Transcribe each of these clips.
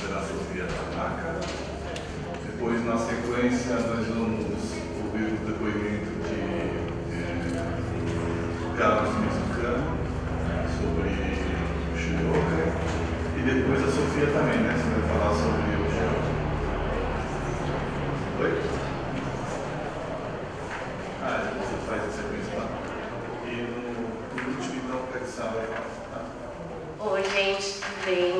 será a Sofia Tanaka. Depois, na sequência, nós vamos ouvir o depoimento de Carlos Mexicano sobre o Shiroka. E depois a Sofia também, né? Você vai falar sobre o Shiroka. Oi? Você faz a sequência lá. E no último, então, o Pexal vai falar. Oi, gente, tudo bem?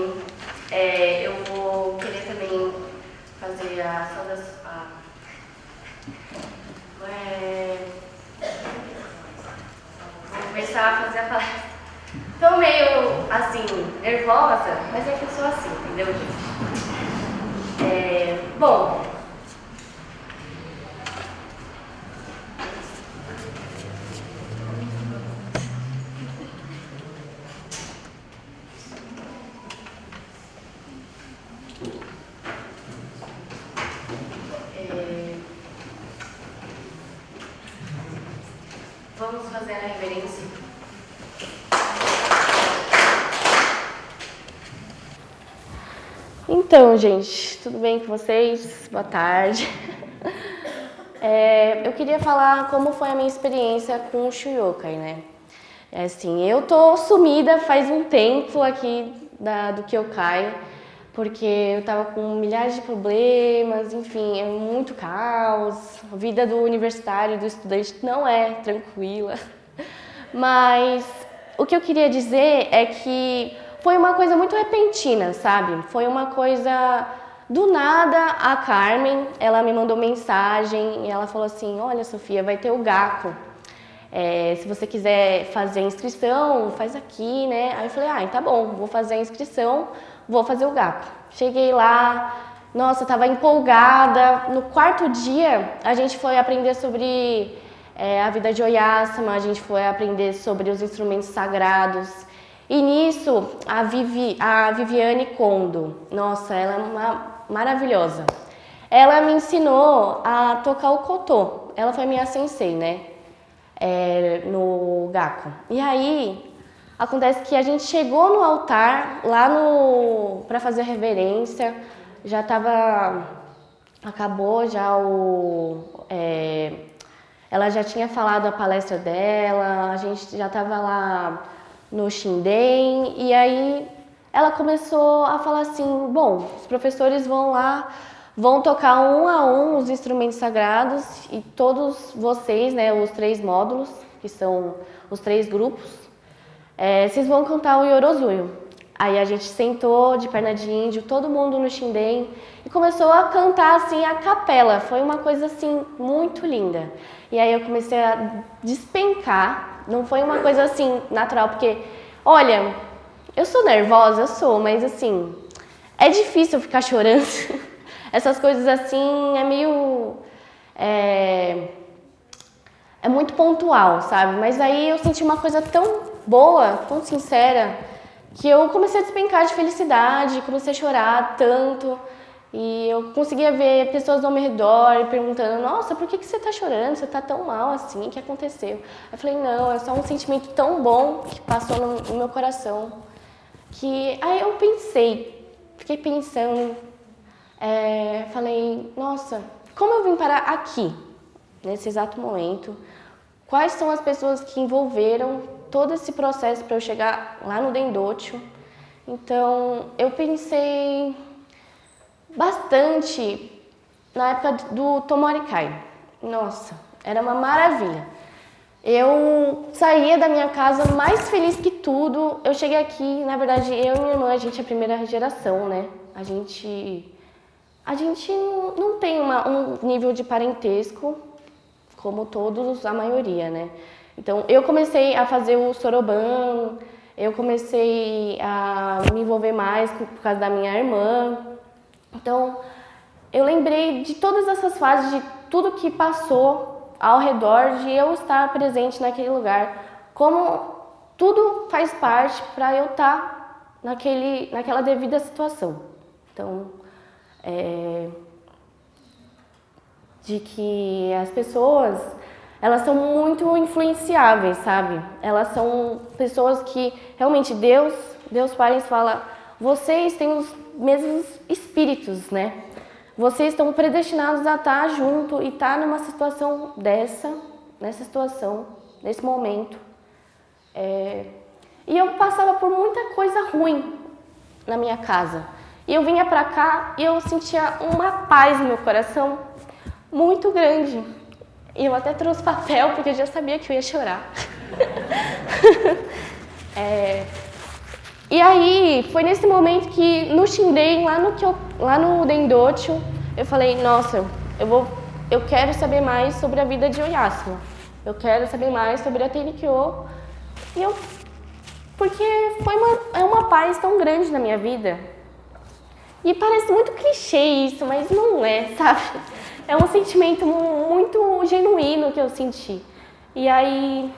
Eu vou querer também fazer a saudação. Vou começar a fazer a palestra. Tô meio, assim, nervosa, mas é que eu sou assim, entendeu, gente? Bom, vamos fazer a reverência. Então, gente, tudo bem com vocês? Boa tarde. Eu queria falar como foi a minha experiência com o Shuyokai, né? Assim, eu tô sumida faz um tempo aqui do Kyokai, porque eu tava com milhares de problemas, enfim, é muito caos. A vida do universitário, do estudante não é tranquila. Mas o que eu queria dizer é que foi uma coisa muito repentina, sabe? Foi uma coisa do nada. A Carmen, ela me mandou mensagem e ela falou assim: olha, Sofia, vai ter o Gakko. Se você quiser fazer a inscrição, faz aqui, né? Aí eu falei, tá bom, vou fazer a inscrição, vou fazer o Gakko. Cheguei lá, nossa, tava empolgada. No quarto dia, a gente foi aprender sobre a vida de Oyasama, a gente foi aprender sobre os instrumentos sagrados. E nisso, a Viviane Kondo, nossa, ela é uma maravilhosa. Ela me ensinou a tocar o koto. Ela foi minha sensei, né? No Gakko. E aí, acontece que a gente chegou no altar, lá para fazer a reverência, já acabou já ela já tinha falado a palestra dela, a gente já estava lá no Shinden, e aí ela começou a falar assim, bom, os professores vão lá, vão tocar um a um os instrumentos sagrados e todos vocês, né, os 3 módulos, que são os 3 grupos, vocês vão cantar o Yorozuyo. Aí a gente sentou de perna de índio, todo mundo no Shinden, e começou a cantar assim a capela. Foi uma coisa assim muito linda. E aí eu comecei a despencar, não foi uma coisa assim natural, porque, olha, eu sou nervosa, eu sou, mas assim, é difícil ficar chorando. Essas coisas assim é meio... É muito pontual, sabe? Mas aí eu senti uma coisa tão boa, tão sincera, que eu comecei a despencar de felicidade, comecei a chorar tanto. E eu conseguia ver pessoas ao meu redor perguntando, nossa, por que você tá chorando? Você tá tão mal assim? O que aconteceu? Eu falei, não, é só um sentimento tão bom que passou no meu coração. Que aí eu fiquei pensando, falei, nossa, como eu vim parar aqui, nesse exato momento? Quais são as pessoas que envolveram todo esse processo para eu chegar lá no Dendocho? Então, eu pensei bastante na época do Tomorikai. Nossa, era uma maravilha. Eu saía da minha casa mais feliz que tudo. Eu cheguei aqui, na verdade, eu e minha irmã, a gente é a primeira geração, né? A gente não tem um nível de parentesco como todos, a maioria, né? Então, eu comecei a fazer o Soroban, eu comecei a me envolver mais por causa da minha irmã. Então, eu lembrei de todas essas fases, de tudo que passou ao redor, de eu estar presente naquele lugar, como tudo faz parte para eu estar naquela devida situação. Então, de que as pessoas, elas são muito influenciáveis, sabe? Elas são pessoas que realmente Deus Pai fala, vocês têm mesmos espíritos, né? Vocês estão predestinados a estar junto e estar numa situação nessa situação, nesse momento. E eu passava por muita coisa ruim na minha casa. E eu vinha pra cá e eu sentia uma paz no meu coração muito grande. E eu até trouxe papel porque eu já sabia que eu ia chorar. E aí, foi nesse momento que no Shinden, lá no Dendocho, eu falei, nossa, eu quero saber mais sobre a vida de Oyasuma. Eu quero saber mais sobre a Tenkyo. Porque é uma paz tão grande na minha vida. E parece muito clichê isso, mas não é, sabe? É um sentimento muito genuíno que eu senti. E aí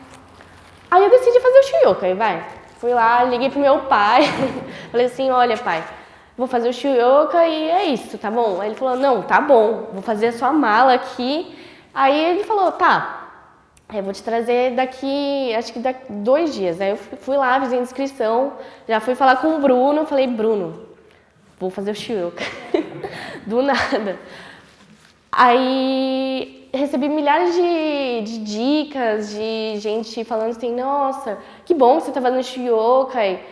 eu decidi fazer o Shiyokai, Fui lá, liguei pro meu pai, falei assim, olha pai, vou fazer o Shiyokai e é isso, tá bom? Aí ele falou, não, tá bom, vou fazer a sua mala aqui. Aí ele falou, tá, eu vou te trazer acho que daqui 2 dias. Aí eu fui lá, fiz a inscrição, já fui falar com o Bruno, falei, Bruno, vou fazer o Shiyokai, do nada. Aí recebi milhares de dicas, de gente falando assim, nossa, que bom que você tá fazendo Shiyokai,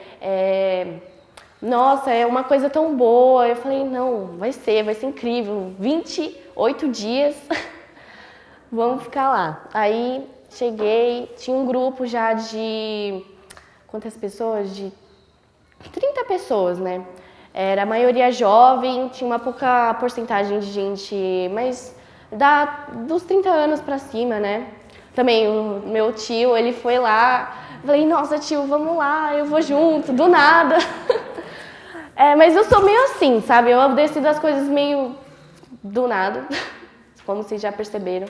nossa, é uma coisa tão boa. Eu falei, não, vai ser incrível, 28 dias, vamos ficar lá. Aí cheguei, tinha um grupo já de, quantas pessoas? De 30 pessoas, né? Era a maioria jovem, tinha uma pouca porcentagem de gente, mas dos 30 anos pra cima, né? Também o meu tio, ele foi lá, falei, nossa tio, vamos lá, eu vou junto, do nada. Mas eu sou meio assim, sabe? Eu decido as coisas meio do nada, como vocês já perceberam.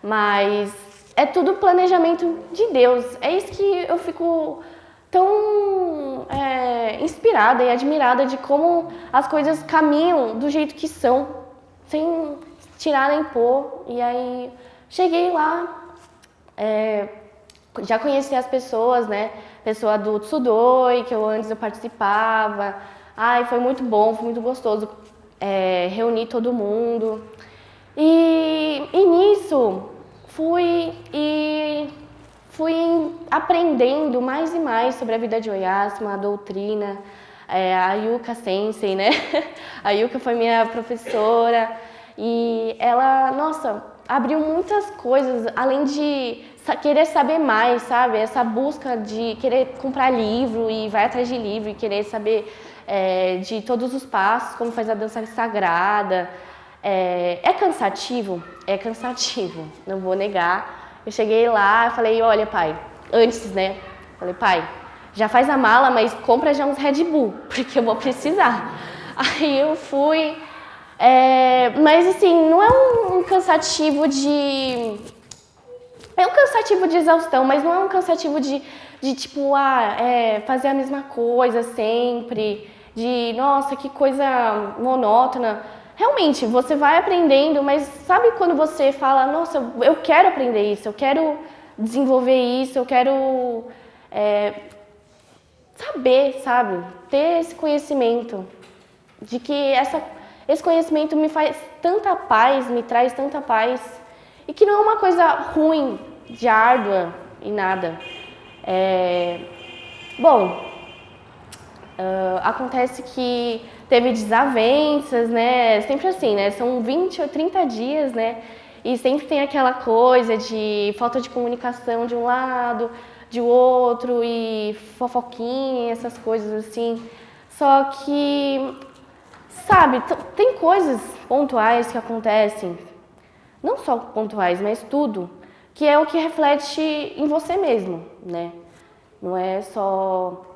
Mas é tudo planejamento de Deus. É isso que eu fico tão inspirada e admirada de como as coisas caminham do jeito que são, sem tirar nem pôr. E aí cheguei lá, já conheci as pessoas, né? Pessoa do Tsudoi, que antes eu participava. Ai, foi muito bom, foi muito gostoso reunir todo mundo. E nisso fui aprendendo mais e mais sobre a vida de Oyasuma, a doutrina, a Yuka Sensei, né? A Yuka foi minha professora e ela, nossa, abriu muitas coisas, além de querer saber mais, sabe? Essa busca de querer comprar livro e vai atrás de livro e querer saber de todos os passos, como faz a dança sagrada. É cansativo? É cansativo, não vou negar. Eu cheguei lá e falei, olha pai, antes, né? Falei, pai, já faz a mala, mas compra já uns Red Bull, porque eu vou precisar. Aí eu fui, mas assim, não é um cansativo de... É um cansativo de exaustão, mas não é um cansativo de tipo, fazer a mesma coisa sempre, de, nossa, que coisa monótona. Realmente, você vai aprendendo, mas sabe quando você fala, nossa, eu quero aprender isso, eu quero desenvolver isso, eu quero saber, sabe? Ter esse conhecimento, de que esse conhecimento me faz tanta paz, me traz tanta paz, e que não é uma coisa ruim, de árdua e nada. Acontece que teve desavenças, né? Sempre assim, né? São 20 ou 30 dias, né? E sempre tem aquela coisa de falta de comunicação de um lado, de outro, e fofoquinha, essas coisas assim. Só que, sabe, tem coisas pontuais que acontecem, não só pontuais, mas tudo, que é o que reflete em você mesmo, né? Não é só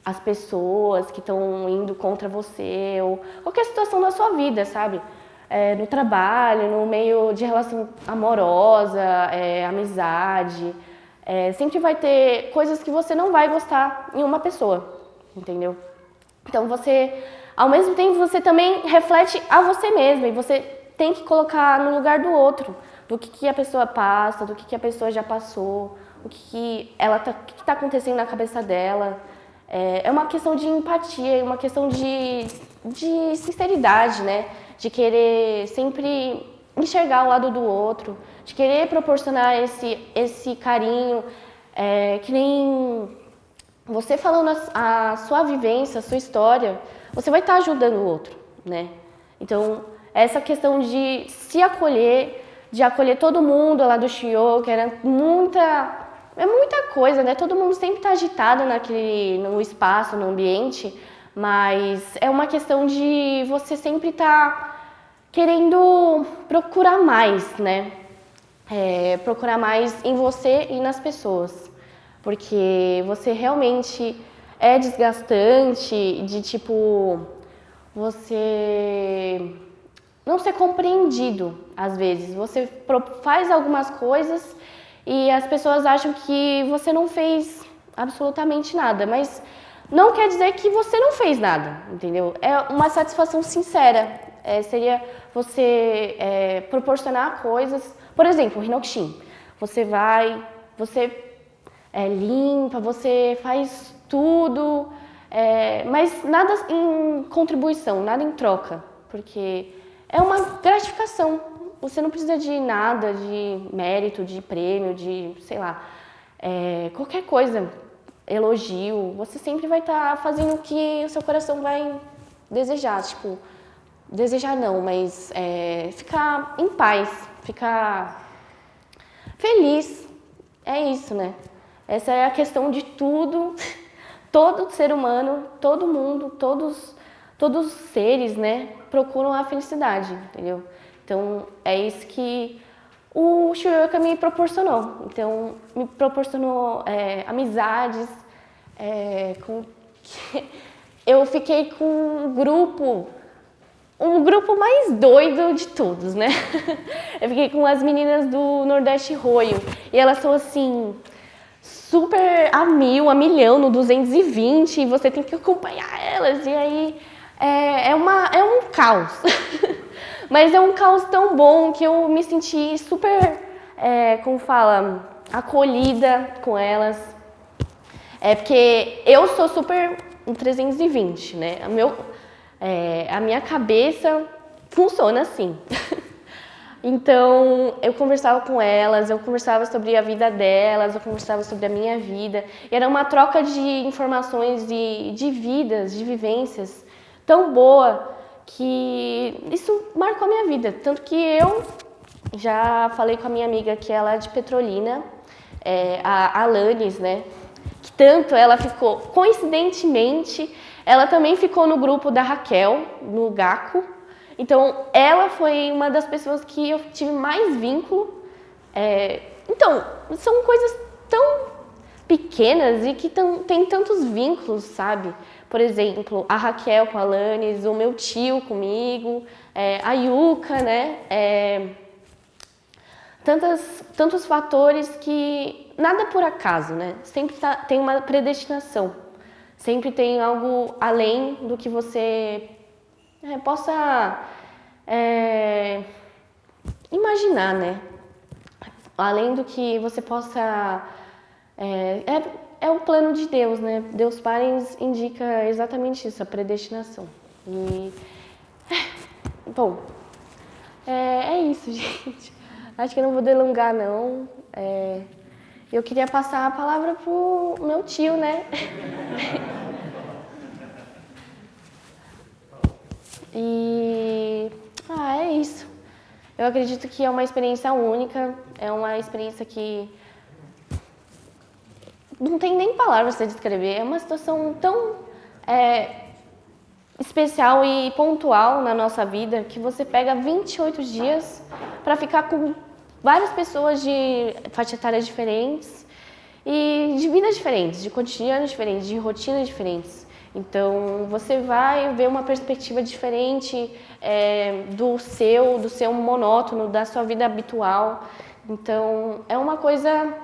as pessoas que estão indo contra você, ou qualquer situação da sua vida, sabe? No trabalho, no meio de relação amorosa, amizade. Sempre vai ter coisas que você não vai gostar em uma pessoa, entendeu? Então ao mesmo tempo, você também reflete a você mesma, e você tem que colocar no lugar do outro, do que a pessoa passa, do que a pessoa já passou, o que está acontecendo na cabeça dela. É uma questão de empatia, é uma questão de sinceridade, né? De querer sempre enxergar o lado do outro, de querer proporcionar esse carinho, que nem você falando a sua vivência, a sua história, você vai estar ajudando o outro, né? Então, essa questão de se acolher, de acolher todo mundo lá do Shiyo, que era muita coisa, né? Todo mundo sempre está agitado no espaço, no ambiente, mas é uma questão de você sempre estar querendo procurar mais, né? Procurar mais em você e nas pessoas, porque você realmente é desgastante de tipo você não ser compreendido às vezes. Você faz algumas coisas e as pessoas acham que você não fez absolutamente nada, mas não quer dizer que você não fez nada, entendeu? É uma satisfação sincera. Seria você proporcionar coisas, por exemplo, o Hinokushin. Você limpa, você faz tudo, mas nada em contribuição, nada em troca, porque é uma gratificação. Você não precisa de nada, de mérito, de prêmio, de, sei lá, qualquer coisa, elogio. Você sempre vai estar fazendo o que o seu coração vai desejar, tipo, desejar não, mas ficar em paz, ficar feliz. É isso, né? Essa é a questão de tudo, todo ser humano, todo mundo, todos os seres, né, procuram a felicidade, entendeu? Então, é isso que o Shiroyuka me proporcionou. Então, me proporcionou amizades, eu fiquei com um grupo mais doido de todos, né? Eu fiquei com as meninas do Nordeste Roio, e elas são assim, super a milhão, no 220, e você tem que acompanhar elas, e aí é um caos. Mas é um caos tão bom que eu me senti super, como fala, acolhida com elas. Porque eu sou super 320, né? A minha cabeça funciona assim. Então, eu conversava com elas, eu conversava sobre a vida delas, eu conversava sobre a minha vida. E era uma troca de informações e de vidas, de vivências tão boa que isso marcou a minha vida. Tanto que eu já falei com a minha amiga que ela é de Petrolina, a Alanis, né? Que tanto ela ficou, coincidentemente, ela também ficou no grupo da Raquel, no Gaku. Então, ela foi uma das pessoas que eu tive mais vínculo. Então, são coisas tão pequenas e que tem tantos vínculos, sabe? Por exemplo, a Raquel com a Alanis, o meu tio comigo, a Yuka, né? Tantos fatores que nada por acaso, né? Sempre tem uma predestinação. Sempre tem algo além do que você possa imaginar, né? Além do que você possa... É o plano de Deus, né? Deus Pai indica exatamente isso, a predestinação. E... Bom, é isso, gente. Acho que eu não vou delongar, não. Eu queria passar a palavra pro meu tio, né? É isso. Eu acredito que é uma experiência única, é uma experiência que não tem nem palavras para descrever. É uma situação tão especial e pontual na nossa vida que você pega 28 dias para ficar com várias pessoas de faixa etária diferentes e de vidas diferentes, de cotidianos diferentes, de rotinas diferentes. Então, você vai ver uma perspectiva diferente do seu monótono, da sua vida habitual. Então, é uma coisa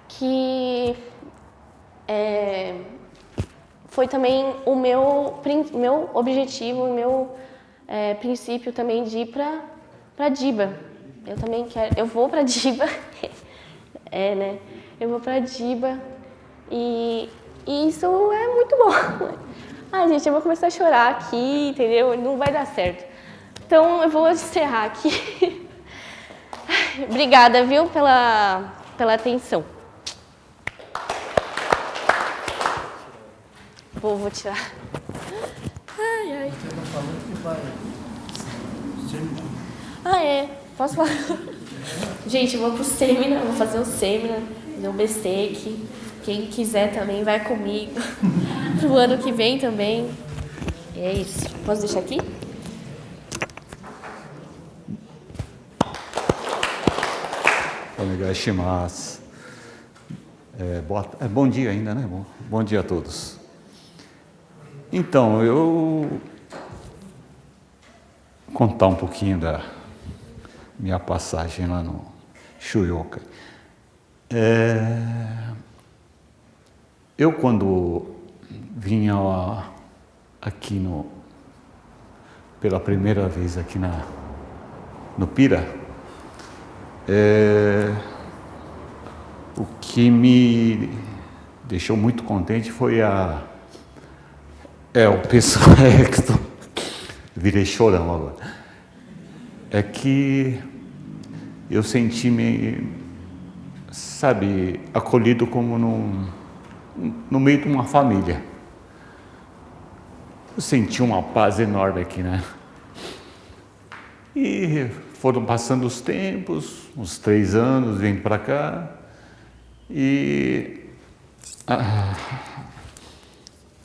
que foi também o meu objetivo, o meu princípio também de ir para Diba. Eu também quero, eu vou para Diba, né? Eu vou para Diba e E isso é muito bom. Ai, gente, eu vou começar a chorar aqui, entendeu? Não vai dar certo. Então, eu vou encerrar aqui. Obrigada, viu, pela atenção. Vou tirar. Ai, ai. Você não falou que vai seminar. Ah, é. Posso falar? Gente, eu vou pro seminar, vou fazer o seminar, fazer o BSTEC. Quem quiser também vai comigo. Pro ano que vem também. É isso. Posso deixar aqui? Onegaishimasu. Bom dia ainda, né? Bom dia a todos. Então, eu vou contar um pouquinho da minha passagem lá no Shuyokai. Eu, quando vinha aqui pela primeira vez aqui no Pira, o que me deixou muito contente foi o pessoal, virei chorão agora. É que eu senti-me, sabe, acolhido como no meio de uma família. Eu senti uma paz enorme aqui, né? E foram passando os tempos, uns 3 anos, vindo para cá, e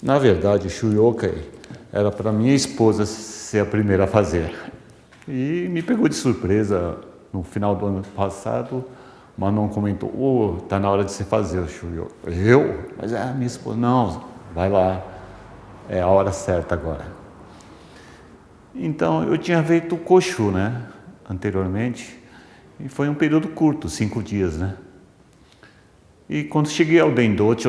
na verdade o Shuyokai era para minha esposa ser a primeira a fazer. E me pegou de surpresa no final do ano passado. O Manon comentou: tá na hora de você fazer o Shuyokai. Eu? Mas a minha esposa: não, vai lá, é a hora certa agora. Então eu tinha feito o Koshu, né, anteriormente, e foi um período curto, 5 dias, né. E quando cheguei ao Dendochi,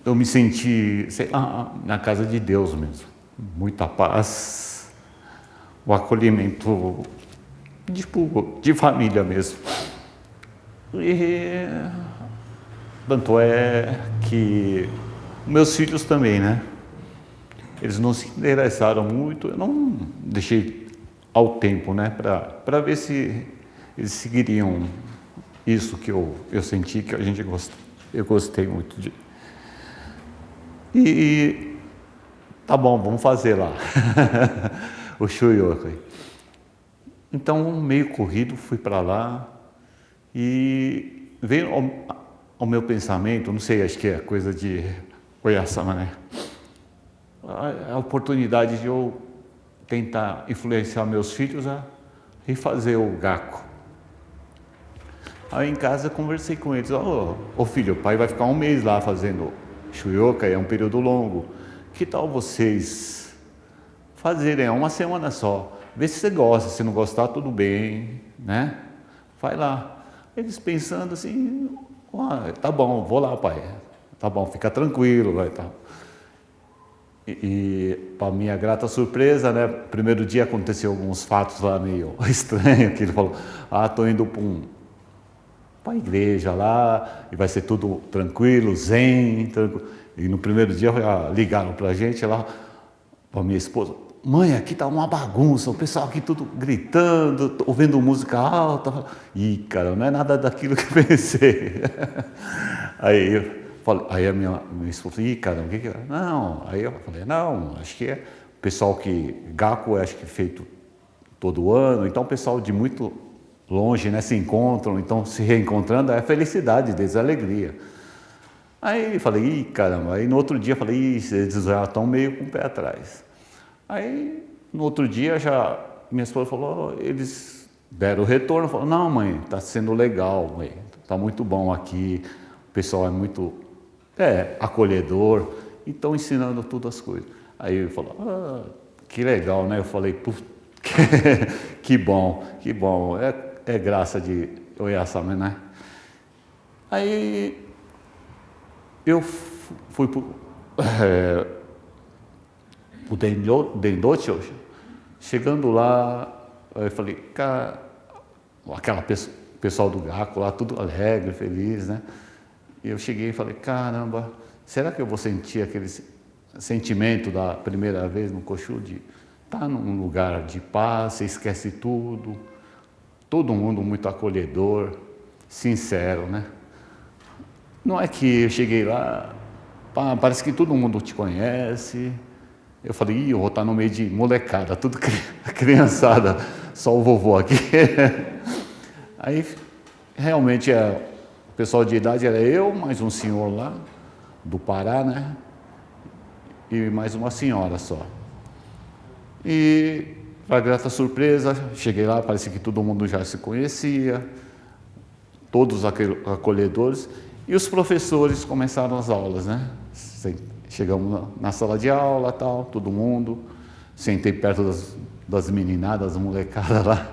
eu me senti, sei lá, na casa de Deus mesmo. Muita paz, o acolhimento, tipo, de família mesmo. E tanto é que meus filhos também, né? Eles não se interessaram muito, eu não deixei ao tempo, né? Para ver se eles seguiriam isso que eu senti, que eu gostei muito de. E tá bom, vamos fazer lá o Shuyokai. Então, meio corrido, fui para lá e veio ao meu pensamento, não sei, acho que é coisa de Oyasama, né? A oportunidade de eu tentar influenciar meus filhos a refazer o Gaku. Aí em casa conversei com eles: ô filho, o pai vai ficar 1 mês lá fazendo Shuyokai, é um período longo. Que tal vocês fazerem 1 semana só? Vê se você gosta, se não gostar, tudo bem, né? Vai lá. Eles pensando assim: tá bom, vou lá, pai. Tá bom, fica tranquilo, vai, tá. E para minha grata surpresa, né? Primeiro dia aconteceu alguns fatos lá meio estranhos, que ele falou: tô indo para a igreja lá, e vai ser tudo tranquilo, zen, tranquilo. E no primeiro dia ligaram para a gente lá, para minha esposa: mãe, aqui tá uma bagunça, o pessoal aqui tudo gritando, ouvindo música alta. Ih, cara, não é nada daquilo que eu pensei. Aí a minha esposa: ih, cara, o que é? Não, aí eu falei: não, acho que é o pessoal que Gaku acho que é feito todo ano, então o pessoal de muito longe, né, se encontram, então se reencontrando é a felicidade deles, a alegria. Aí falei: ih, caramba. Aí no outro dia falei: ih, eles já estão meio com o pé atrás. Aí no outro dia minha esposa falou: eles deram o retorno, falou: não, mãe, está sendo legal, mãe, está muito bom aqui, o pessoal é muito acolhedor, e estão ensinando todas as coisas. Aí ele falou: que legal, né? Eu falei: que bom, é graça de Oyasama, né? Aí eu fui para o Dendochi hoje. Chegando lá, eu falei: cara, pessoal do Gaku lá, tudo alegre, feliz, né? E eu cheguei e falei: caramba, será que eu vou sentir aquele sentimento da primeira vez no Koshu de estar num lugar de paz, você esquece tudo, todo mundo muito acolhedor, sincero, né? Não é que eu cheguei lá, pá, parece que todo mundo te conhece. Eu falei, eu vou estar no meio de molecada, tudo criançada, só o vovô aqui. Aí, realmente, o pessoal de idade era eu, mais um senhor lá, do Pará, né? E mais uma senhora só. E, para grata surpresa, cheguei lá, parecia que todo mundo já se conhecia, todos acolhedores, e os professores começaram as aulas, né? Chegamos na sala de aula, tal, todo mundo, sentei perto das meninadas, das molecadas lá.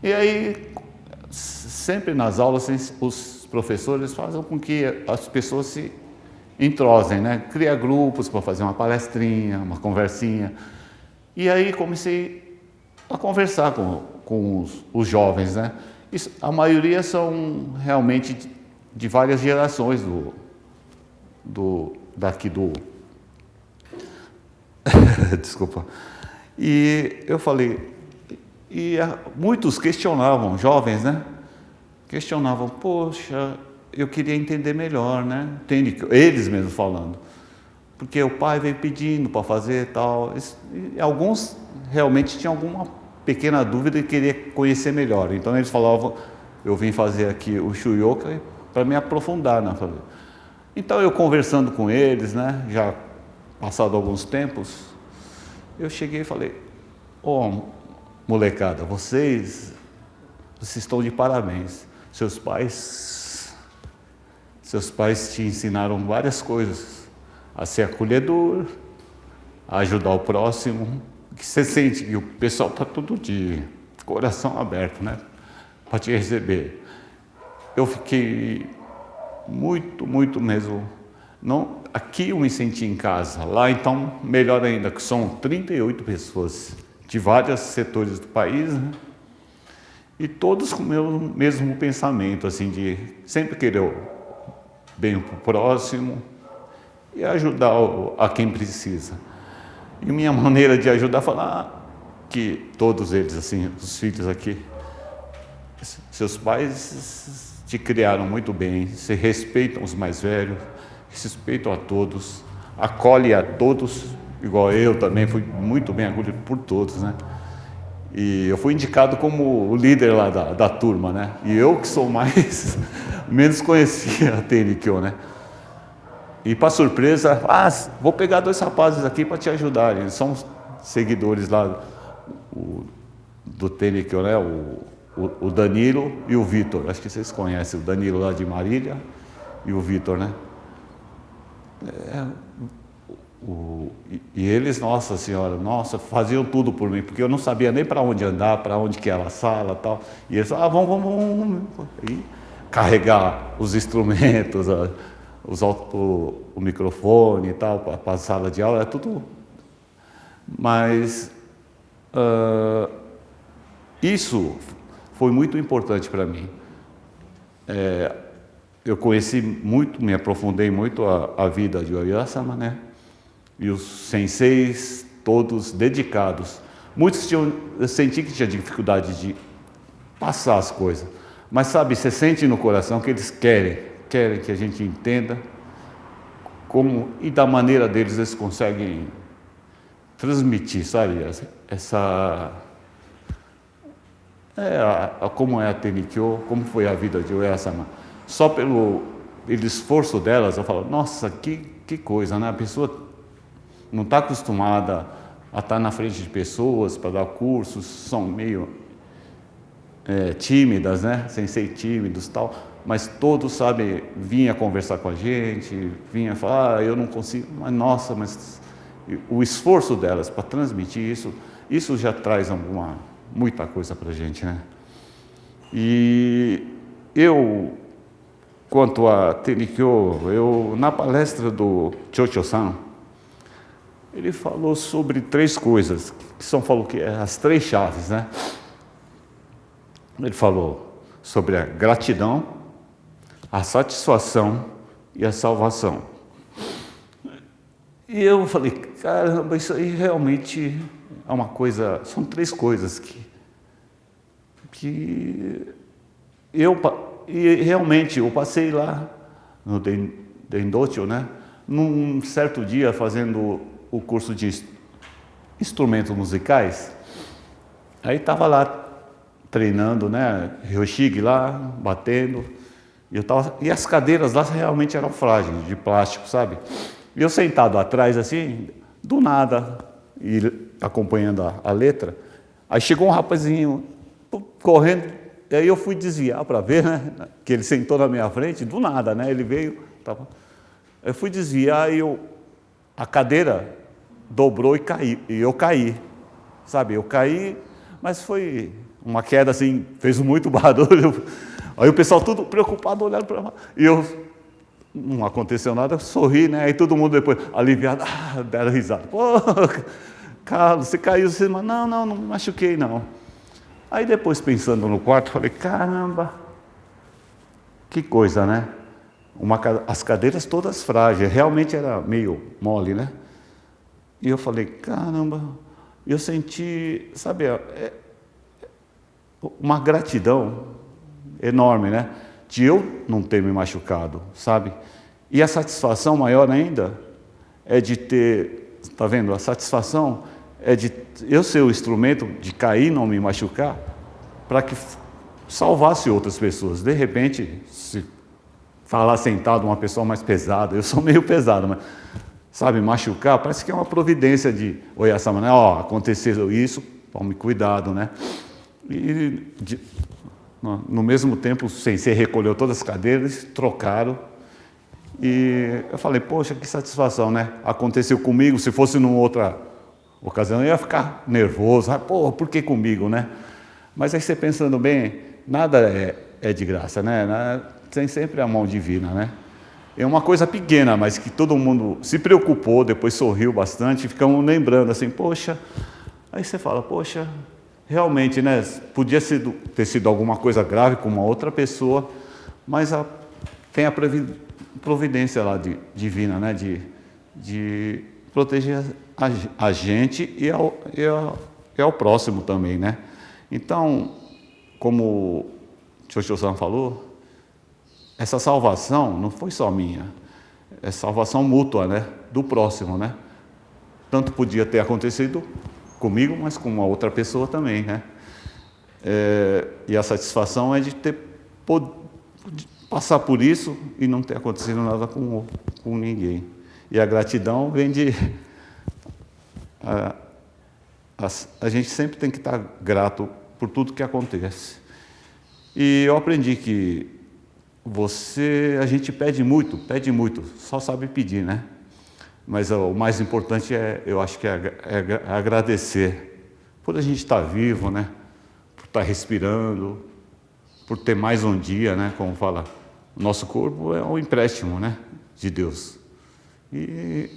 E aí, sempre nas aulas, os professores fazem com que as pessoas se entrosem, né? Cria grupos para fazer uma palestrinha, uma conversinha. E aí comecei a conversar com os jovens, né? A maioria são realmente de várias gerações daqui do... Desculpa. E eu falei... E muitos questionavam, jovens, né? Questionavam, poxa, eu queria entender melhor, né? Eles mesmos falando. Porque o pai veio pedindo para fazer tal. E alguns realmente tinham alguma pequena dúvida e queria conhecer melhor. Então eles falavam, eu vim fazer aqui o Shuyoka para me aprofundar na família. Então eu conversando com eles, né? Já passado alguns tempos, eu cheguei e falei, molecada, vocês estão de parabéns. Seus pais te ensinaram várias coisas, a ser acolhedor, a ajudar o próximo, que você sente que o pessoal está todo de coração aberto, né, para te receber. Eu fiquei muito mesmo. Não, aqui eu me senti em casa, lá então melhor ainda, que são 38 pessoas de vários setores do país, né? E todos com o mesmo pensamento, assim, de sempre querer o bem para o próximo e ajudar a quem precisa. E minha maneira de ajudar é falar que todos eles, assim, os filhos aqui, seus pais te criaram muito bem, se respeitam os mais velhos, respeitam a todos, acolhe a todos, igual eu também fui muito bem acolhido por todos, né? E eu fui indicado como o líder lá da turma, né? E eu que sou menos conhecia a Tenikyo, né? E para surpresa, vou pegar 2 rapazes aqui para te ajudar. Eles são seguidores lá do Tenikyo, né? O Danilo e o Vitor. Acho que vocês conhecem o Danilo lá de Marília e o Vitor, né? E eles, nossa senhora, faziam tudo por mim, porque eu não sabia nem para onde andar, para onde que era a sala e tal. E eles vamos. E carregar os instrumentos, o microfone e tal, para a sala de aula, é tudo. Mas isso foi muito importante para mim. Eu conheci muito, me aprofundei muito a vida de Oyasama, né? E os senseis todos dedicados. Muitos eu senti que tinha dificuldade de passar as coisas. Mas sabe, você sente no coração que eles querem que a gente entenda como, e da maneira deles eles conseguem transmitir, sabe, como é a Tenikyo, como foi a vida de Oyasama. Só pelo esforço delas, eu falo, nossa, que coisa, né? A pessoa não está acostumada a estar na frente de pessoas para dar cursos, são meio tímidas, né? Sem ser tímidos e tal, mas todos, sabe, vinha conversar com a gente, vinha falar, eu não consigo, mas nossa, mas o esforço delas para transmitir isso já traz muita coisa para a gente, né? E quanto a Tenikyo, na palestra do Chocho-san, ele falou sobre 3 coisas, falou que as 3 chaves, né? Ele falou sobre a gratidão, a satisfação e a salvação. E eu falei, caramba, isso aí realmente é uma coisa, são 3 coisas que e realmente eu passei lá no Dendotio, né? Num certo dia fazendo o curso de instrumentos musicais, aí estava lá treinando, né? Ryoshige lá, batendo, e as cadeiras lá realmente eram frágeis, de plástico, sabe? E eu sentado atrás assim, do nada, e acompanhando a letra, aí chegou um rapazinho correndo, e aí eu fui desviar para ver, né? Que ele sentou na minha frente, do nada, né? Ele veio, eu fui desviar e a cadeira dobrou e eu caí, sabe? Eu caí, mas foi uma queda assim, fez muito barulho. Aí o pessoal tudo preocupado olhando para mim. E eu, não aconteceu nada, eu sorri, né? Aí todo mundo depois, aliviado, deram risada. Pô, Carlos, você caiu, você... Não me machuquei, não. Aí depois, pensando no quarto, falei, caramba, que coisa, né? As cadeiras todas frágeis, realmente era meio mole, né? E eu falei, caramba, eu senti, sabe, uma gratidão enorme, né? De eu não ter me machucado, sabe? E a satisfação maior ainda é de ter, tá vendo? A satisfação é de eu ser o instrumento de cair e não me machucar, para que salvasse outras pessoas. De repente, se falar sentado uma pessoa mais pesada, eu sou meio pesado, mas, sabe, machucar, parece que é uma providência de olhar essa maneira, ó, aconteceu isso, tome cuidado, né? E no mesmo tempo, o sensei recolheu todas as cadeiras, trocaram, e eu falei, poxa, que satisfação, né? Aconteceu comigo, se fosse numa outra ocasião, eu ia ficar nervoso, pô, por que comigo, né? Mas aí você pensando bem, nada é de graça, né? Tem sempre a mão divina, né? É uma coisa pequena, mas que todo mundo se preocupou, depois sorriu bastante, e ficamos lembrando assim, poxa, aí você fala, poxa, realmente, né? Podia ter sido alguma coisa grave com uma outra pessoa, mas tem a providência lá divina, né? De proteger a gente e ao próximo também, né? Então, como o Chocho-san falou, essa salvação não foi só minha, é salvação mútua, né? Do próximo, né? Tanto podia ter acontecido comigo, mas com uma outra pessoa também, né? E a satisfação é de passar por isso e não ter acontecido nada com ninguém. E a gratidão vem de... A gente sempre tem que estar grato por tudo que acontece. E eu aprendi que a gente pede muito, só sabe pedir, né? Mas o mais importante eu acho que é agradecer por a gente estar vivo, né? Por estar respirando, por ter mais um dia, né? Como fala, o nosso corpo é um empréstimo, né? De Deus. E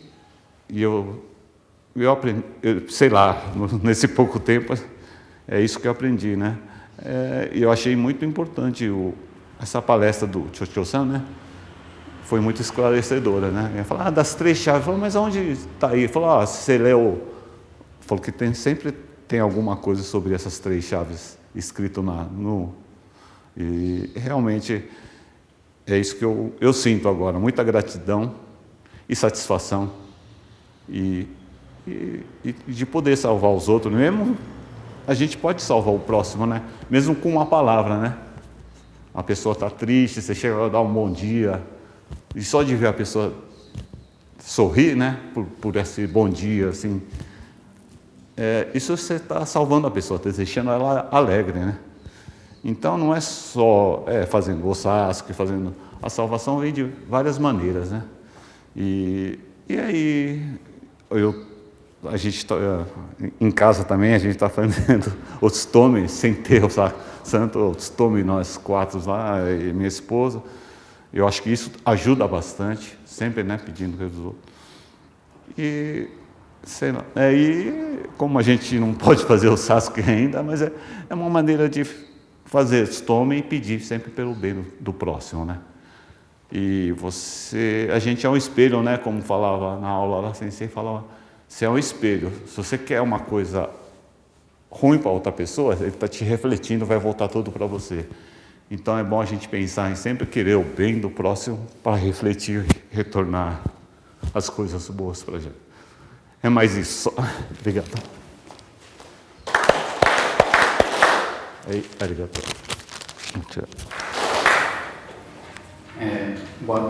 eu aprendi, sei lá, nesse pouco tempo, é isso que eu aprendi, né? E eu achei muito importante essa palestra do Chocho-san, né? Foi muito esclarecedora, né? Ele falou, das 3 chaves. Eu falei, mas onde está aí? Ele falou, você leu... Falou que sempre tem alguma coisa sobre essas 3 chaves escrito E realmente é isso que eu sinto agora, muita gratidão e satisfação e de poder salvar os outros, mesmo a gente pode salvar o próximo, né? Mesmo com uma palavra, né? A pessoa está triste, você chega a dar um bom dia, e só de ver a pessoa sorrir, né? Por esse bom dia, assim, isso você está salvando a pessoa, está deixando ela alegre, né? Então não é só fazendo o sasque, fazendo... A salvação vem de várias maneiras, né? E aí a gente está em casa também, a gente está fazendo Otsutomi, sem ter o santo Otsutomi, nós 4 lá, e minha esposa. Eu acho que isso ajuda bastante, sempre, né, pedindo Jesus. E, sei lá, como a gente não pode fazer o sasque ainda, mas é uma maneira de fazer Otsutomi e pedir sempre pelo bem do próximo, né? E a gente é um espelho, né? Como falava na aula lá, a sensei falava, você é um espelho. Se você quer uma coisa ruim para outra pessoa, ele está te refletindo, vai voltar tudo para você. Então é bom a gente pensar em sempre querer o bem do próximo para refletir e retornar as coisas boas para a gente. É mais isso. Obrigado. Arigato.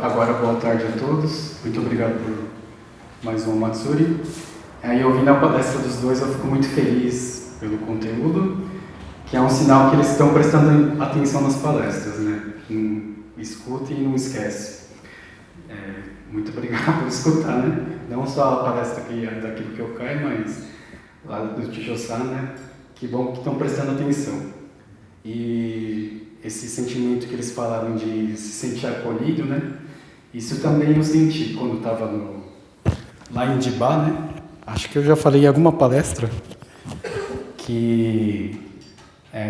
Agora, boa tarde a todos. Muito obrigado por mais um Matsuri. Aí, ouvindo a palestra dos dois, eu fico muito feliz pelo conteúdo, que é um sinal que eles estão prestando atenção nas palestras, né? Escuta e não esquece. Muito obrigado por escutar, né? Não só a palestra aqui daqui do Kyokai, mas lá do Chicho-san, né? Que bom que estão prestando atenção. E esse sentimento que eles falaram de se sentir acolhido, né? Isso também eu senti quando estava lá em Dibá, né? Acho que eu já falei em alguma palestra que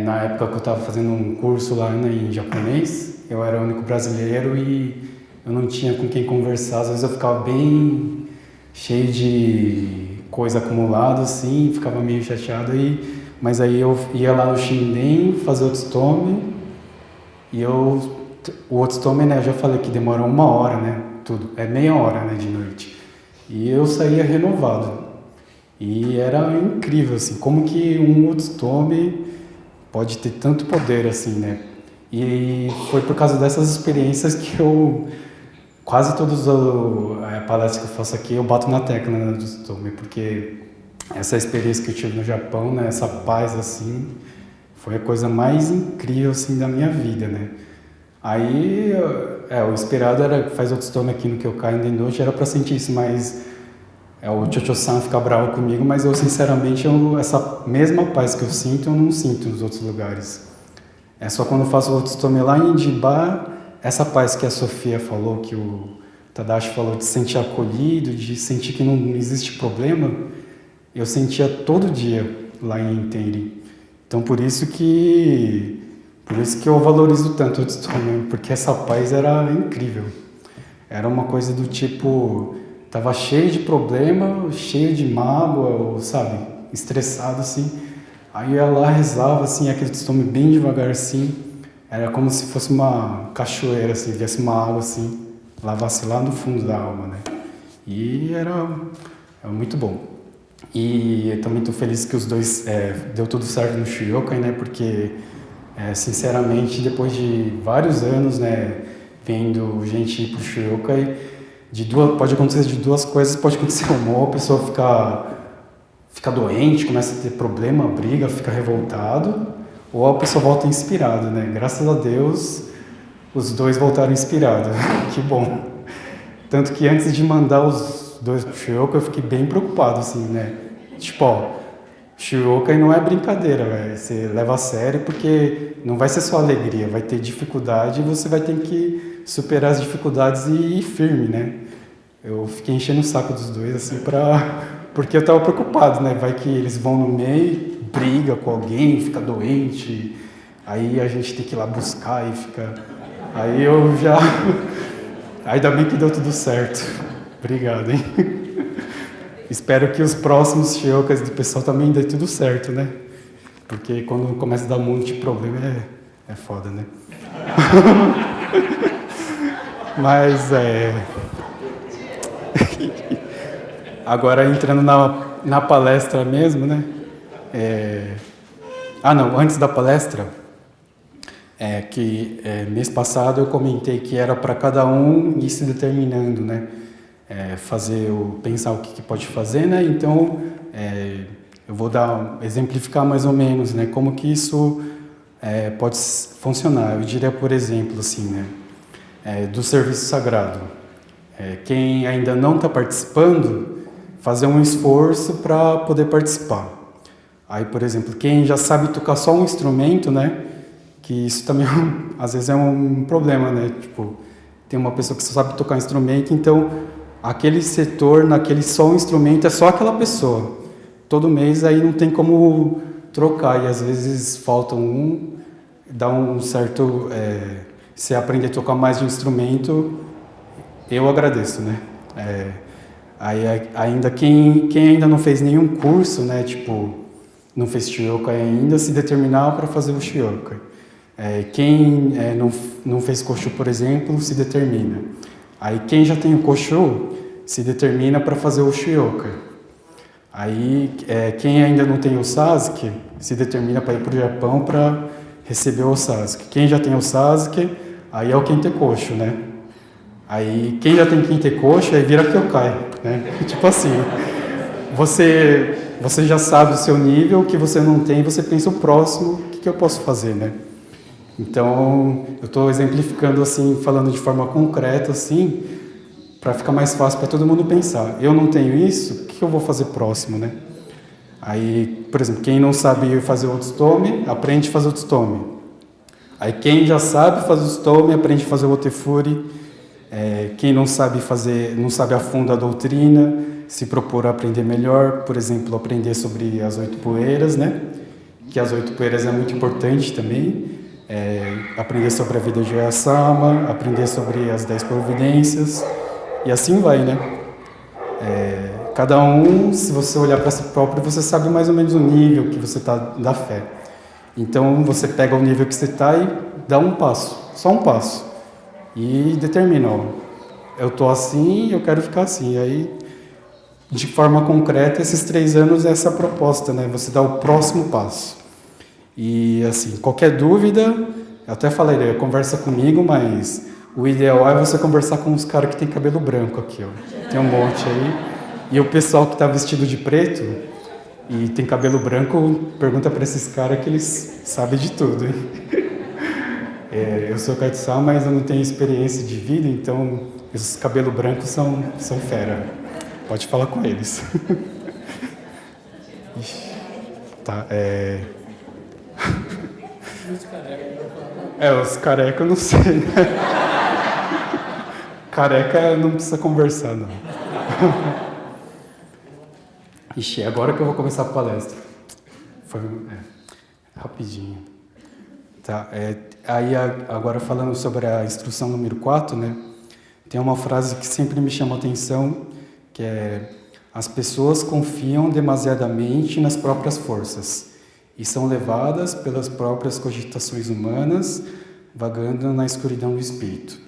na época que eu estava fazendo um curso lá, né, em japonês, eu era o único brasileiro e eu não tinha com quem conversar. Às vezes eu ficava bem cheio de coisa acumulada, assim, ficava meio chateado. Mas aí eu ia lá no Shinden fazer o Otsutome e o Otsutome, né, eu já falei que demora 1 hora, né, tudo, é meia hora, né, de noite. E eu saía renovado. E era incrível, assim, como que um Otsutome pode ter tanto poder, assim, né. E foi por causa dessas experiências que eu, quase todas as palestras que eu faço aqui, eu bato na tecla, né, do Otsutome, porque essa experiência que eu tive no Japão, né, essa paz, assim, foi a coisa mais incrível, assim, da minha vida, né. Aí, o esperado era fazer Otsutome aqui no Kyokai no Dendoji, era para sentir isso, mas o Chicho-san fica bravo comigo, mas eu, sinceramente, essa mesma paz que eu sinto, eu não sinto nos outros lugares. É só quando eu faço o Otsutome lá em Dibá, essa paz que a Sofia falou, que o Tadashi falou, de se sentir acolhido, de sentir que não existe problema, eu sentia todo dia lá em Teiri. Então, por isso que eu valorizo tanto o Otsutome, porque essa paz era incrível. Era uma coisa do tipo, tava cheio de problema, cheio de mágoa, sabe, estressado, assim. Aí eu ia lá, rezava, assim, aquele Otsutome bem devagar, assim. Era como se fosse uma cachoeira, assim, viesse uma água, assim, lavasse lá no fundo da alma, né. E era muito bom. E eu também estou feliz que os dois deu tudo certo no Shuriokai, né? Porque, sinceramente, depois de vários anos, né, vendo gente ir pro Shuriokai, pode acontecer de duas coisas. Pode acontecer uma, a pessoa fica doente, começa a ter problema, briga, fica revoltado, ou a pessoa volta inspirada, né? Graças a Deus, os dois voltaram inspirados. Que bom. Tanto que antes de mandar os dois pro Shuriokai, eu fiquei bem preocupado, assim, né? Tipo, Shuriokai não é brincadeira, velho. Você leva a sério, porque não vai ser só alegria, vai ter dificuldade e você vai ter que superar as dificuldades e ir firme, né? Eu fiquei enchendo o saco dos dois, assim, porque eu tava preocupado, né? Vai que eles vão no meio, briga com alguém, fica doente, aí a gente tem que ir lá buscar e fica... Aí eu já... Ainda bem que deu tudo certo. Obrigado, hein? Espero que os próximos Shuriokas do pessoal também dê tudo certo, né? Porque quando começa a dar um monte de problema é foda, né? Mas agora entrando na palestra mesmo, né? Antes da palestra, mês passado eu comentei que era para cada um ir se determinando, né? Pensar o que pode fazer, né? Então, eu vou exemplificar mais ou menos, né? Como que isso pode funcionar. Eu diria, por exemplo, assim, né? Do serviço sagrado. Quem ainda não está participando, fazer um esforço para poder participar. Aí, por exemplo, quem já sabe tocar só um instrumento, né? Que isso também, às vezes, é um problema, né? Tipo, tem uma pessoa que só sabe tocar um instrumento, então... Aquele setor, naquele só um instrumento, é só aquela pessoa. Todo mês aí não tem como trocar, e às vezes falta dá um certo você aprender a tocar mais de um instrumento, eu agradeço, né? Ainda quem ainda não fez nenhum curso, né? Tipo, não fez Shiokai ainda, se determinar para fazer o Shiokai. Quem não fez Koshu, por exemplo, se determina. Aí quem já tem o Koshu, se determina para fazer o Shiokai. Aí quem ainda não tem o Sasuke, se determina para ir para o Japão para receber o Sasuke. Quem já tem o Sasuke, aí é o Kente Koshu, né? Aí quem já tem Kente Koshu, aí vira Kyokai, né? Tipo assim, você já sabe o seu nível, o que você não tem, você pensa o próximo, o que eu posso fazer, né? Então, eu estou exemplificando assim, falando de forma concreta, assim, para ficar mais fácil para todo mundo pensar. Eu não tenho isso, o que eu vou fazer próximo, né? Aí, por exemplo, quem não sabe fazer o Otsutome, aprende a fazer o Otsutome. Aí quem já sabe fazer o Otsutome, aprende a fazer o Otefuri. Quem não sabe a fundo a doutrina, se propor a aprender melhor, por exemplo, aprender sobre as 8 poeiras, né? Que as 8 poeiras é muito importante também. Aprender sobre a vida de Oyasama, aprender sobre as 10 providências, e assim vai, né? Cada um, se você olhar para si próprio, você sabe mais ou menos o nível que você está da fé. Então, você pega o nível que você está e dá um passo, só um passo, e determina, ó, eu estou assim, eu quero ficar assim. Aí, de forma concreta, esses 3 anos é essa a proposta, né? Você dá o próximo passo. E, assim, qualquer dúvida, eu até falei, conversa comigo, mas o ideal é você conversar com os caras que tem cabelo branco aqui, ó. Tem um monte aí. E o pessoal que está vestido de preto e tem cabelo branco, pergunta para esses caras que eles sabem de tudo, hein? Eu sou Kaitsal, mas eu não tenho experiência de vida, então esses cabelos brancos são fera. Pode falar com eles. Tá, os careca eu não sei, né? Careca não precisa conversar, não. Ixi, agora que eu vou começar a palestra. Foi rapidinho. Tá, aí agora falando sobre a instrução número 4, né? Tem uma frase que sempre me chamou a atenção, que é: as pessoas confiam demasiadamente nas próprias forças e são levadas pelas próprias cogitações humanas, vagando na escuridão do espírito.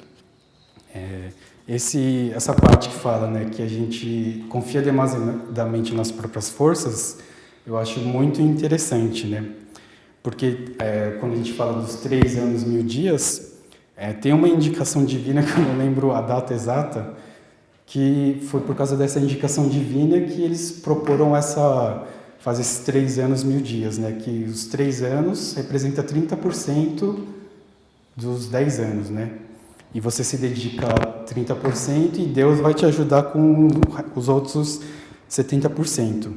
Essa parte que fala, né, que a gente confia demasiadamente nas próprias forças, eu acho muito interessante, né? Porque quando a gente fala dos 3 anos, 1000 dias, tem uma indicação divina, que eu não lembro a data exata, que foi por causa dessa indicação divina que eles proporam fazer esses 3 anos, 1000 dias, né? Que os 3 anos representa 30% dos 10 anos, né? E você se dedica a 30% e Deus vai te ajudar com os outros 70%.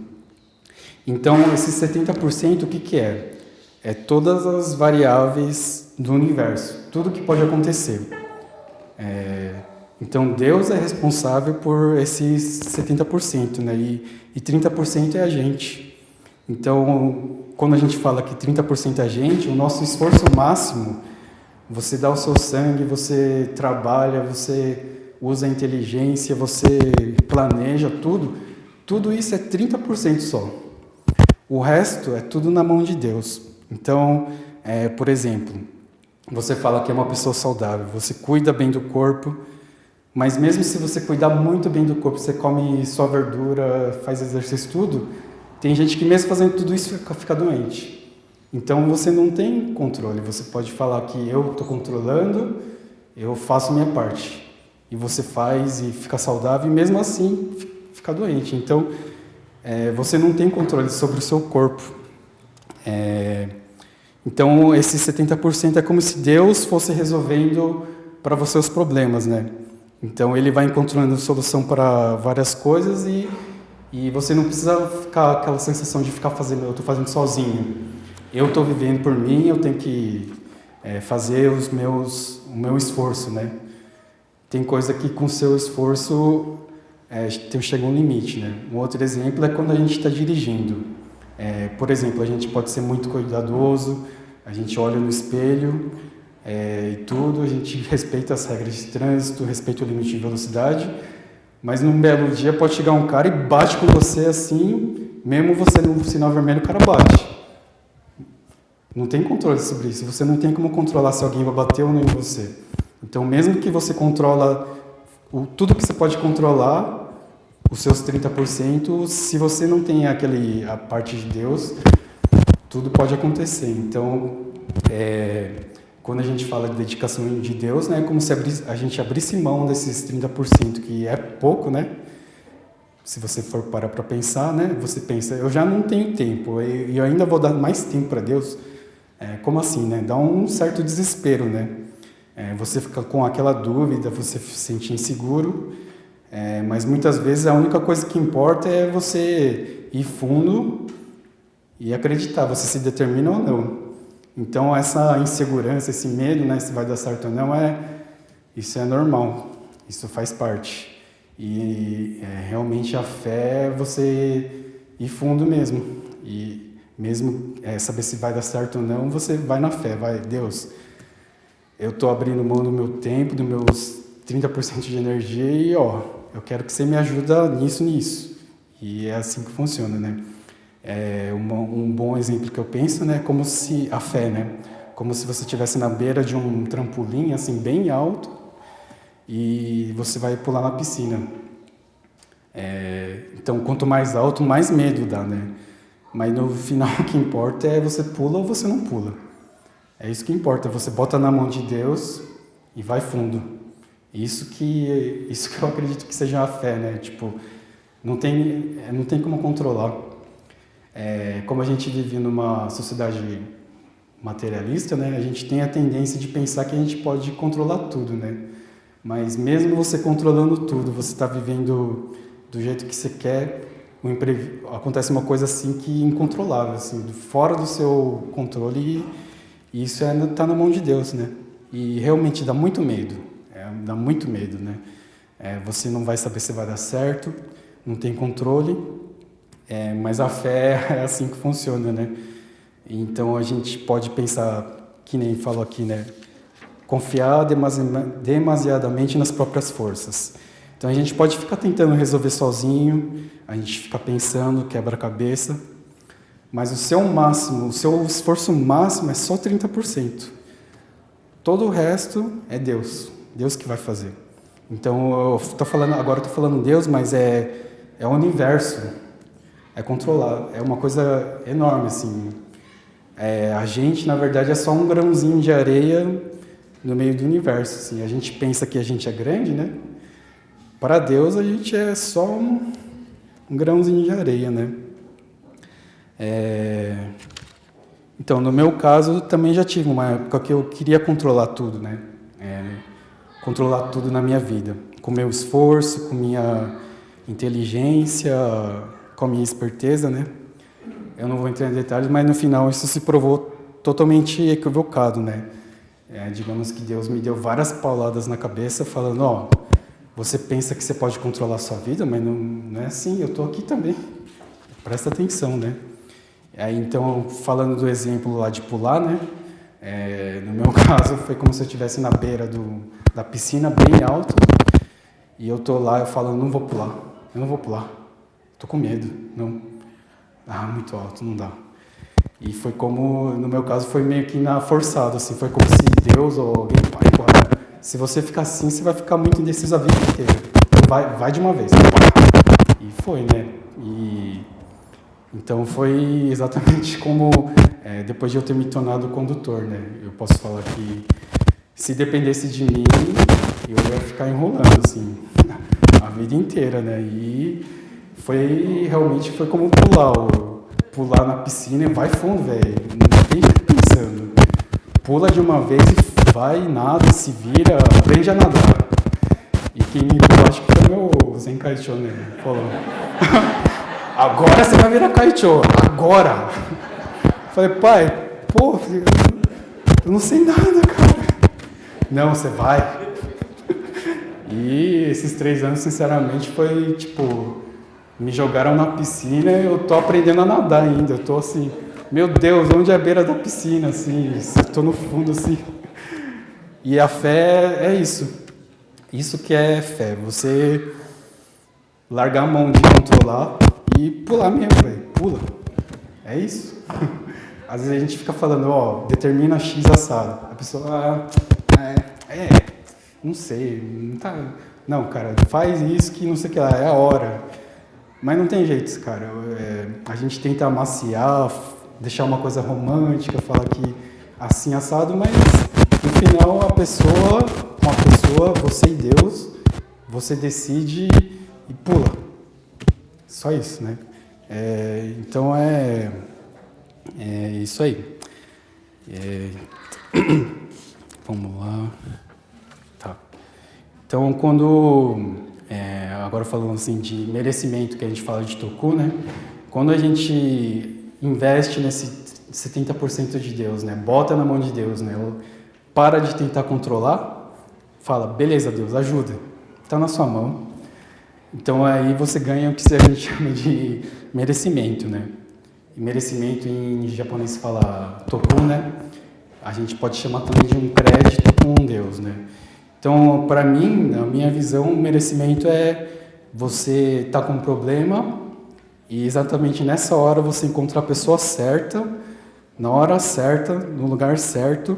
Então, esses 70%, o que é? É todas as variáveis do universo, tudo que pode acontecer. Então, Deus é responsável por esses 70%, né? E 30% é a gente. Então, quando a gente fala que 30% é a gente, o nosso esforço máximo, você dá o seu sangue, você trabalha, você usa a inteligência, você planeja tudo isso é 30% só. O resto é tudo na mão de Deus. Então, por exemplo, você fala que é uma pessoa saudável, você cuida bem do corpo, mas mesmo se você cuidar muito bem do corpo, você come só verdura, faz exercício, tudo, tem gente que mesmo fazendo tudo isso fica doente. Então você não tem controle, você pode falar que eu estou controlando, eu faço minha parte. E você faz e fica saudável e mesmo assim fica doente. Então você não tem controle sobre o seu corpo. Então esses 70% é como se Deus fosse resolvendo para você os problemas, né? Então ele vai encontrando solução para várias coisas e você não precisa ficar aquela sensação de ficar fazendo, eu estou fazendo sozinho. Eu estou vivendo por mim, eu tenho que fazer o meu esforço, né? Tem coisa que com o seu esforço chega um limite, né? Um outro exemplo é quando a gente está dirigindo. Por exemplo, a gente pode ser muito cuidadoso, a gente olha no espelho, e tudo, a gente respeita as regras de trânsito, respeita o limite de velocidade, mas num belo dia pode chegar um cara e bate com você assim, mesmo você no sinal vermelho, o cara bate. Não tem controle sobre isso, você não tem como controlar se alguém vai bater ou não em você. Então, mesmo que você controla tudo que você pode controlar, os seus 30%, se você não tem a parte de Deus, tudo pode acontecer. Então, quando a gente fala de dedicação de Deus, né, é como se a gente abrisse mão desses 30%, que é pouco, né? Se você for parar para pensar, né, você pensa, eu já não tenho tempo, e eu ainda vou dar mais tempo para Deus. Como assim, né? Dá um certo desespero, né? Você fica com aquela dúvida, você se sente inseguro, mas muitas vezes a única coisa que importa é você ir fundo e acreditar, você se determina ou não. Então essa insegurança, esse medo, né, se vai dar certo ou não, isso é normal, isso faz parte. E realmente a fé é você ir fundo mesmo. E mesmo saber se vai dar certo ou não, você vai na fé, vai, Deus, eu estou abrindo mão do meu tempo, dos meus 30% de energia e eu quero que você me ajude nisso. E é assim que funciona, né? Um bom exemplo que eu penso, né, como se a fé, né, como se você estivesse na beira de um trampolim, assim, bem alto, e você vai pular na piscina. Então, quanto mais alto, mais medo dá, né? Mas no final o que importa é você pula ou você não pula. É isso que importa, você bota na mão de Deus e vai fundo. Isso que eu acredito que seja a fé, né? Tipo, não tem como controlar. Como a gente vive numa sociedade materialista, né? A gente tem a tendência de pensar que a gente pode controlar tudo, né? Mas mesmo você controlando tudo, você está vivendo do jeito que você quer, acontece uma coisa assim que é incontrolável, assim, fora do seu controle, e isso está na mão de Deus, né? E realmente dá muito medo, né? Você não vai saber se vai dar certo, não tem controle, mas a fé é assim que funciona, né? Então a gente pode pensar, que nem falou aqui, né? Confiar demasiadamente nas próprias forças. Então a gente pode ficar tentando resolver sozinho, a gente fica pensando, quebra-cabeça, mas o seu esforço máximo é só 30%. Todo o resto é Deus que vai fazer. Então agora eu estou falando Deus, mas é o universo, é controlar, é uma coisa enorme, assim. A gente, na verdade, é só um grãozinho de areia no meio do universo, assim. A gente pensa que a gente é grande, né? Para Deus, a gente é só um grãozinho de areia, né? Então, no meu caso, também já tive uma época que eu queria controlar tudo, né? Controlar tudo na minha vida. Com meu esforço, com minha inteligência, com a minha esperteza, né? Eu não vou entrar em detalhes, mas no final isso se provou totalmente equivocado, né? Digamos que Deus me deu várias pauladas na cabeça falando, você pensa que você pode controlar a sua vida, mas não é assim, eu estou aqui também. Presta atenção, né? Então, falando do exemplo lá de pular, né? No meu caso, foi como se eu estivesse na beira da piscina, bem alto, e eu estou lá, eu falo, eu não vou pular, estou com medo, não. Muito alto, não dá. E foi como, no meu caso, foi meio que forçado, assim, foi como se Deus ou alguém, se você ficar assim, você vai ficar muito indeciso a vida inteira. Então vai de uma vez. E foi, né? Então foi exatamente como, depois de eu ter me tornado condutor, né? Eu posso falar que se dependesse de mim, eu ia ficar enrolando, assim, a vida inteira, né? E realmente foi como pular na piscina e vai fundo, velho. Não tem que ficar pensando. Pula de uma vez e vai, nada, se vira, aprende a nadar. E quem me pulou, acho que foi meu Zen Kaicho, né? Falou, agora você vai virar Kaicho, agora. Falei, pai, eu não sei nada, cara. Não, você vai. E esses 3 anos, sinceramente, foi tipo, me jogaram na piscina e eu tô aprendendo a nadar ainda. Eu tô assim, meu Deus, onde é a beira da piscina, assim, eu tô no fundo, assim. E a fé é isso. Isso que é fé. Você largar a mão de controlar e pular mesmo, velho. Pula. É isso. Às vezes a gente fica falando, ó, determina X assado. A pessoa, não sei, não tá... Não, cara, faz isso que não sei o que lá, é a hora. Mas não tem jeito, cara. A gente tenta amaciar, deixar uma coisa romântica, falar que assim assado, mas no final com a pessoa, você e Deus, você decide e pula. Só isso, né? Então é isso aí. Vamos lá. Tá. Então, agora falando assim de merecimento, que a gente fala de Toku, né? Quando a gente investe nesse 70% de Deus, né? Bota na mão de Deus, né? Para de tentar controlar, fala, beleza, Deus, ajuda. Está na sua mão. Então, aí você ganha o que a gente chama de merecimento, né? E merecimento em japonês se fala Toku, né? A gente pode chamar também de um crédito com um Deus, né? Então, para mim, na minha visão, o merecimento é você estar com um problema e exatamente nessa hora você encontrar a pessoa certa, na hora certa, no lugar certo,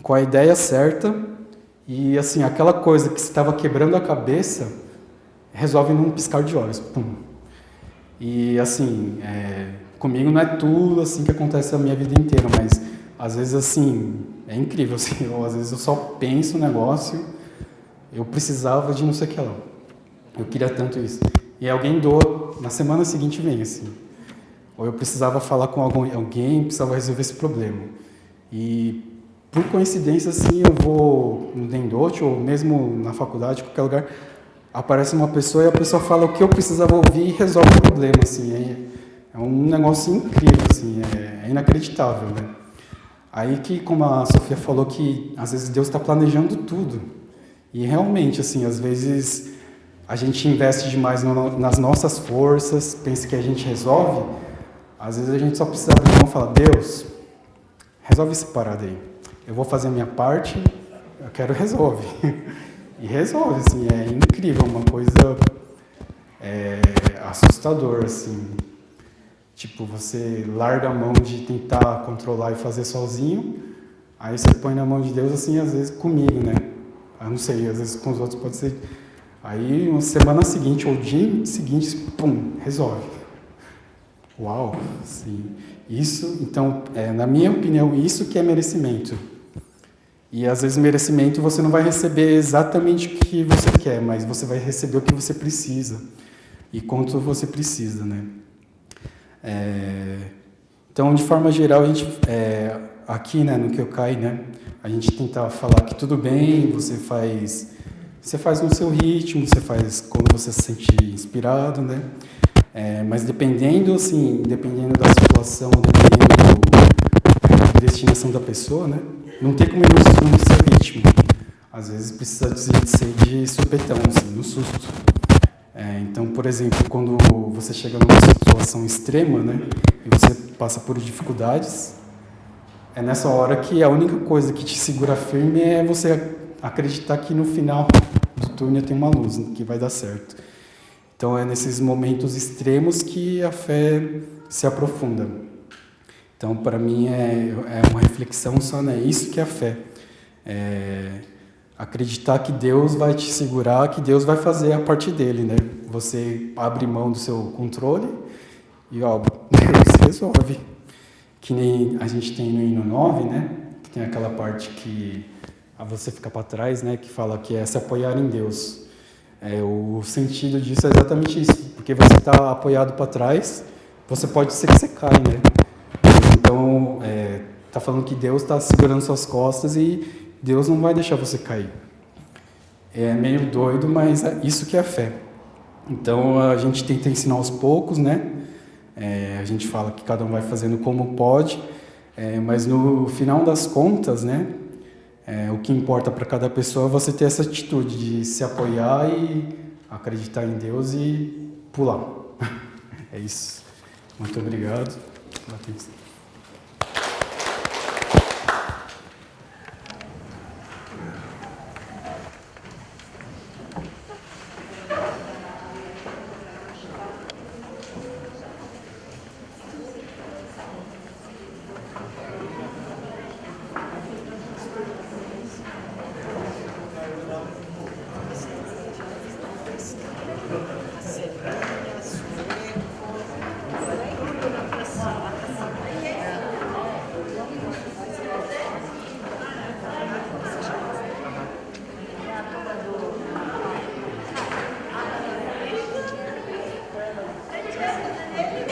com a ideia certa e, assim, aquela coisa que você estava quebrando a cabeça resolve num piscar de olhos. Pum. E, assim, comigo não é tudo assim que acontece a minha vida inteira, mas às vezes, assim, é incrível, assim, às vezes eu só penso no negócio, eu precisava de não sei o que lá, eu queria tanto isso, e alguém doa, na semana seguinte vem, assim, ou eu precisava falar com alguém, precisava resolver esse problema, e por coincidência, assim, eu vou no Dendote, ou mesmo na faculdade, qualquer lugar, aparece uma pessoa e a pessoa fala o que eu precisava ouvir e resolve o problema, assim, é um negócio incrível, assim, é inacreditável, né? Aí que, como a Sofia falou, que às vezes Deus está planejando tudo. E realmente, assim, às vezes a gente investe demais nas nossas forças, pensa que a gente resolve. Às vezes a gente só precisa abrir mão e falar, Deus, resolve essa parada aí. Eu vou fazer a minha parte, eu quero resolve. E resolve, assim, é incrível, uma coisa assustadora, assim. Tipo, você larga a mão de tentar controlar e fazer sozinho, aí você põe na mão de Deus, assim, às vezes comigo, né? Eu não sei, às vezes com os outros pode ser... Aí, uma semana seguinte, ou dia seguinte, pum, resolve. Uau! Assim, isso, então, na minha opinião, isso que é merecimento. E, às vezes, merecimento você não vai receber exatamente o que você quer, mas você vai receber o que você precisa. E quanto você precisa, né? Então, de forma geral, a gente, aqui, né, no Kyokai, né, a gente tenta falar que tudo bem, você faz no seu ritmo, você faz quando você se sente inspirado, né, mas dependendo da situação, dependendo da destinação da pessoa, né, não tem como ir no seu ritmo. Às vezes precisa ser de supetão, assim, no susto. Então, por exemplo, quando você chega numa situação extrema, né, e você passa por dificuldades, é nessa hora que a única coisa que te segura firme é você acreditar que no final do túnel tem uma luz, que vai dar certo. Então, é nesses momentos extremos que a fé se aprofunda. Então, para mim, é uma reflexão só, né? Isso que é a fé. Acreditar que Deus vai te segurar, que Deus vai fazer a parte dele, né? Você abre mão do seu controle e, ó, Deus resolve. Que nem a gente tem no hino 9, né? Que tem aquela parte que você fica para trás, né? Que fala que é se apoiar em Deus. O sentido disso é exatamente isso. Porque você está apoiado para trás, você pode ser que você caia, né? Então, tá falando que Deus está segurando suas costas e Deus não vai deixar você cair. É meio doido, mas é isso que é a fé. Então, a gente tenta ensinar aos poucos, né? A gente fala que cada um vai fazendo como pode, mas no final das contas, né? O que importa para cada pessoa é você ter essa atitude de se apoiar e acreditar em Deus e pular. É isso. Muito obrigado pela atenção. mesmo dele?